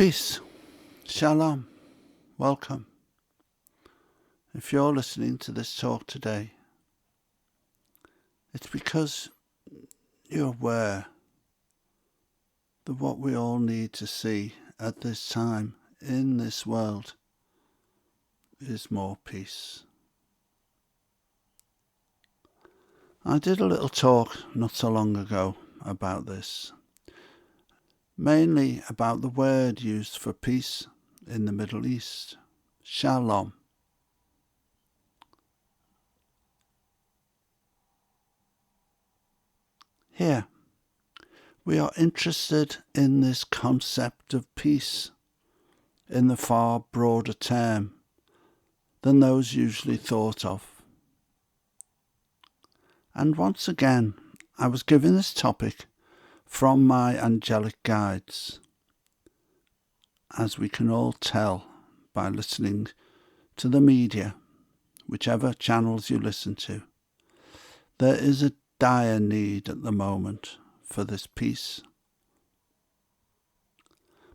Peace. Shalom. Welcome. If you're listening to this talk today, it's because you're aware that what we all need to see at this time in this world is more peace. I did a little talk not so long ago about this, mainly about the word used for peace in the Middle East, Shalom. Here, we are interested in this concept of peace in the far broader term than those usually thought of. And once again, I was given this topic from my angelic guides. As we can all tell by listening to the media, whichever channels you listen to, there is a dire need at the moment for this peace.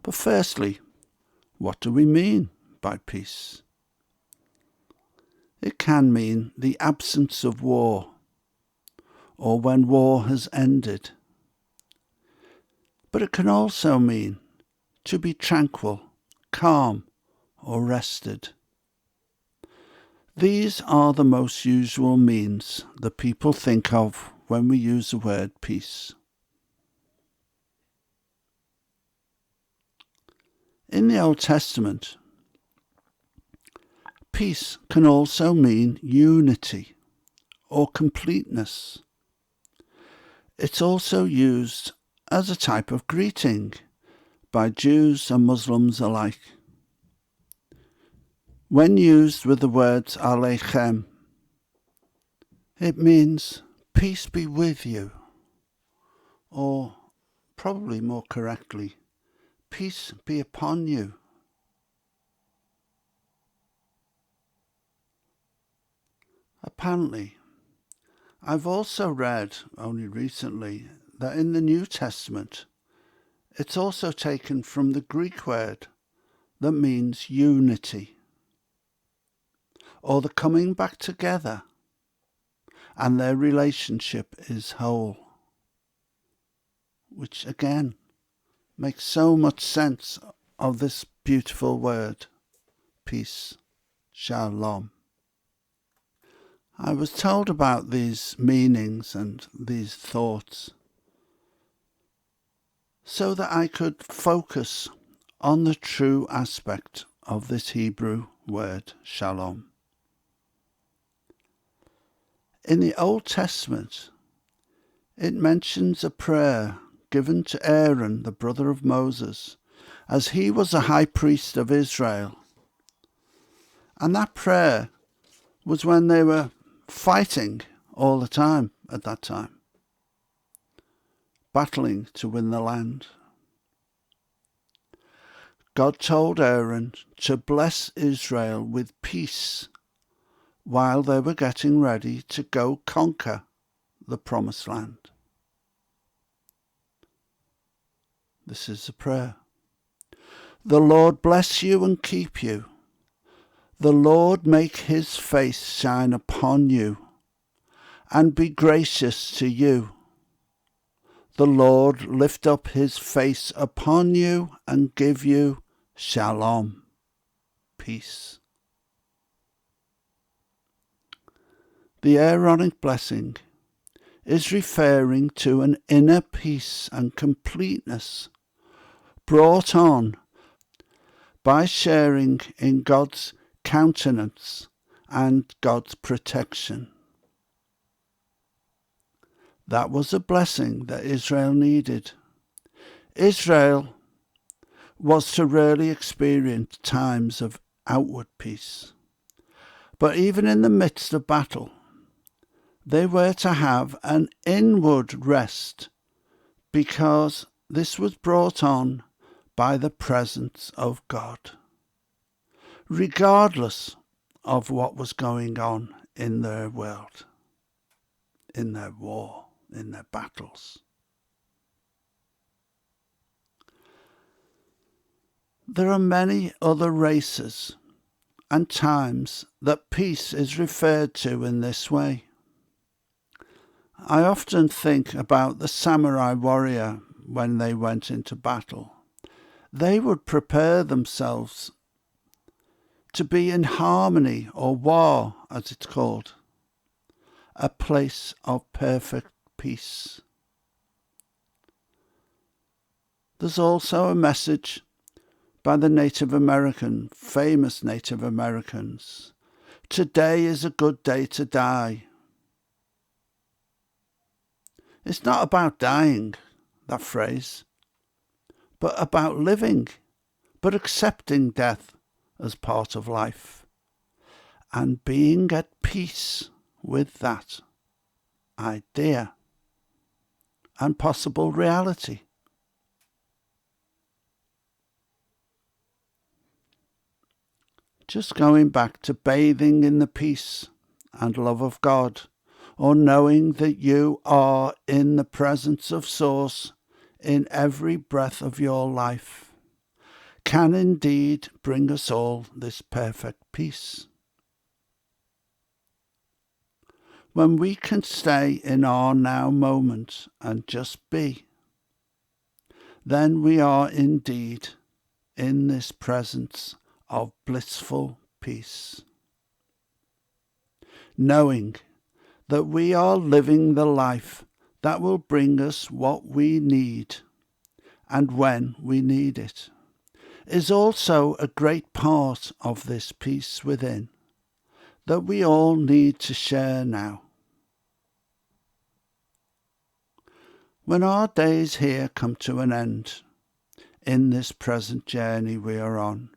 But firstly, what do we mean by peace? It can mean the absence of war, or when war has ended. But it can also mean to be tranquil, calm, or rested. These are the most usual means that people think of when we use the word peace. In the Old Testament, peace can also mean unity or completeness. It's also used as a type of greeting by Jews and Muslims alike. When used with the words Aleichem, it means peace be with you, or probably more correctly, peace be upon you. Apparently, I've also read only recently that in the New Testament, it's also taken from the Greek word that means unity, or the coming back together, and their relationship is whole, which again makes so much sense of this beautiful word, peace, Shalom. I was told about these meanings and these thoughts so that I could focus on the true aspect of this Hebrew word, Shalom. In the Old Testament, it mentions a prayer given to Aaron, the brother of Moses, as he was the high priest of Israel. And that prayer was when they were fighting all the time at that time, battling to win the land. God told Aaron to bless Israel with peace while they were getting ready to go conquer the promised land. This is the prayer. The Lord bless you and keep you. The Lord make his face shine upon you and be gracious to you. The Lord lift up his face upon you and give you Shalom, peace. The Aaronic blessing is referring to an inner peace and completeness brought on by sharing in God's countenance and God's protection. That was a blessing that Israel needed. Israel was to rarely experience times of outward peace. But even in the midst of battle, they were to have an inward rest, because this was brought on by the presence of God, regardless of what was going on in their world, in their war, in their battles. There are many other races and times that peace is referred to in this way. I often think about the samurai warrior when they went into battle. They would prepare themselves to be in harmony, or war as it's called, a place of perfect peace. There's also a message by the famous Native Americans. Today is a good day to die. It's not about dying, that phrase, but about living, but accepting death as part of life and being at peace with that idea and possible reality. Just going back to bathing in the peace and love of God, or knowing that you are in the presence of Source in every breath of your life, can indeed bring us all this perfect peace. When we can stay in our now moment and just be, then we are indeed in this presence of blissful peace, knowing that we are living the life that will bring us what we need and when we need it, is also a great part of this peace within that we all need to share now. When our days here come to an end in this present journey we are on,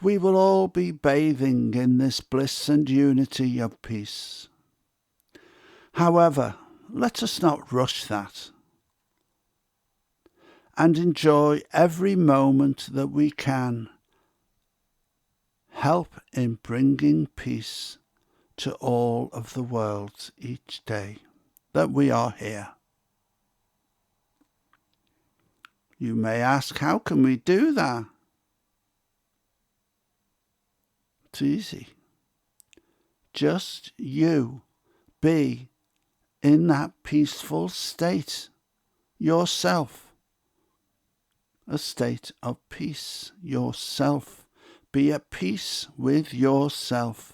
we will all be bathing in this bliss and unity of peace. However, let us not rush that and enjoy every moment that we can help in bringing peace to all of the world each day that we are here. You may ask, how can we do that? It's easy. Just you be in that peaceful state yourself. A state of peace yourself. Be at peace with yourself.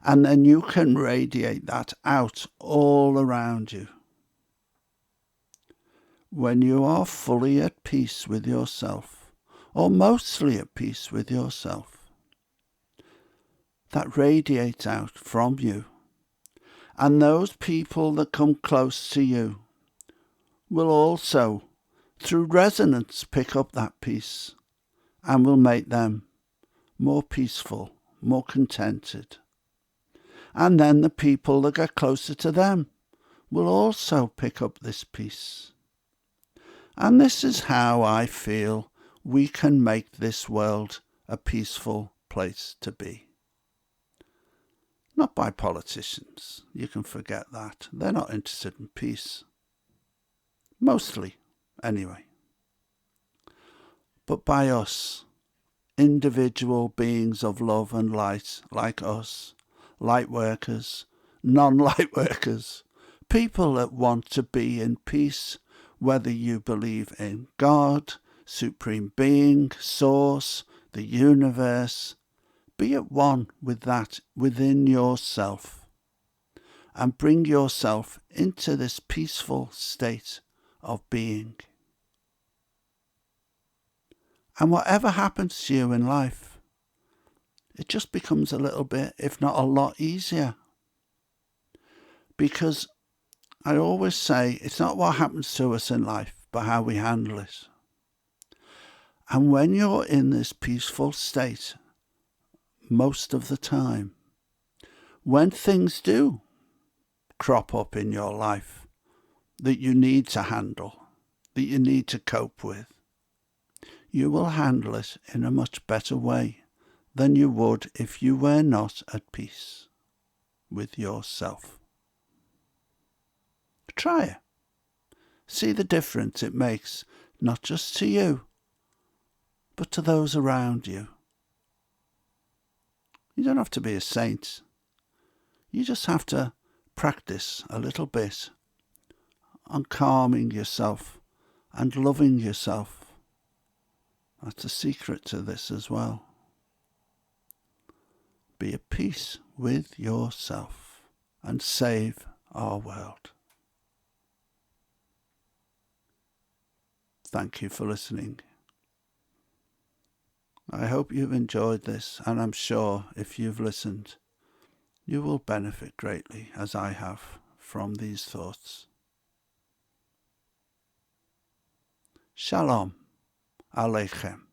And then you can radiate that out all around you. When you are fully at peace with yourself, or mostly at peace with yourself, that radiates out from you. And those people that come close to you will also, through resonance, pick up that peace and will make them more peaceful, more contented. And then the people that get closer to them will also pick up this peace. And this is how I feel we can make this world a peaceful place to be. Not by politicians, you can forget that. They're not interested in peace. Mostly, anyway. But by us, individual beings of love and light, like us, light workers, non-light workers, people that want to be in peace, whether you believe in God, Supreme Being, Source, the universe. Be at one with that within yourself and bring yourself into this peaceful state of being. And whatever happens to you in life, it just becomes a little bit, if not a lot, easier. Because I always say it's not what happens to us in life, but how we handle it. And when you're in this peaceful state, most of the time, when things do crop up in your life that you need to handle, that you need to cope with, you will handle it in a much better way than you would if you were not at peace with yourself. Try it. See the difference it makes, not just to you, but to those around you. You don't have to be a saint. You just have to practice a little bit on calming yourself and loving yourself. That's a secret to this as well. Be at peace with yourself and save our world. Thank you for listening. I hope you've enjoyed this, and I'm sure if you've listened, you will benefit greatly, as I have, from these thoughts. Shalom Aleichem.